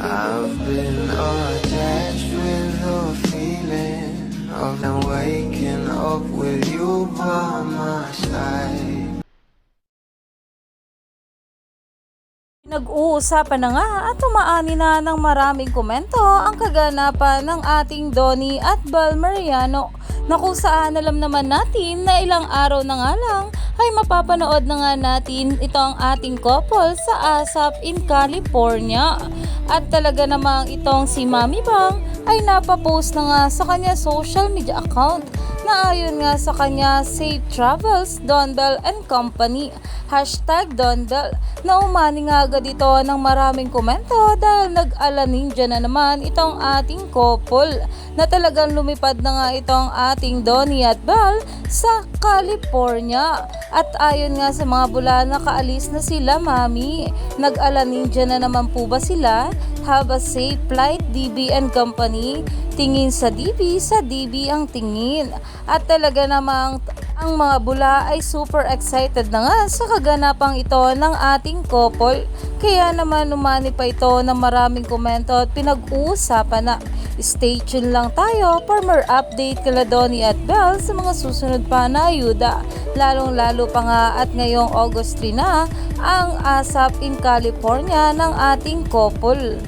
I've been attached with the feeling of now waking up with you by my side. Nag-uusapan na nga at tumaani na ng maraming komento ang kaganapan ng ating Donnie at Bal Mariano na kung saan alam naman natin na ilang araw na nga lang ay mapapanood na nga natin ito ang ating couple sa ASAP in California. At talaga namang itong si Mami Bang ay napapost na nga sa kanya social media account na ayon nga sa kanya Safe Travels, Donbel and Company, #Donbel, na umani nga agad ito ng maraming komento dahil nag-alaninja na naman itong ating couple na talagang lumipad na nga itong ating Donnie at Bal sa California. At ayon nga sa mga bula, nakaalis na sila Mami. Nag-alaninja na naman po ba sila? Have a safe flight, DB and Company. Tingin sa DB, sa DB ang tingin. At talaga namang ang mga bula ay super excited na nga sa kaganapang ito ng ating couple. Kaya naman umani pa ito ng maraming komento at pinag-uusapan na. Stay tuned lang tayo for more update kala Donnie at Bel sa mga susunod pa na ayuda. Lalong-lalo pa nga at ngayong August 3 na ang ASAP in California ng ating couple.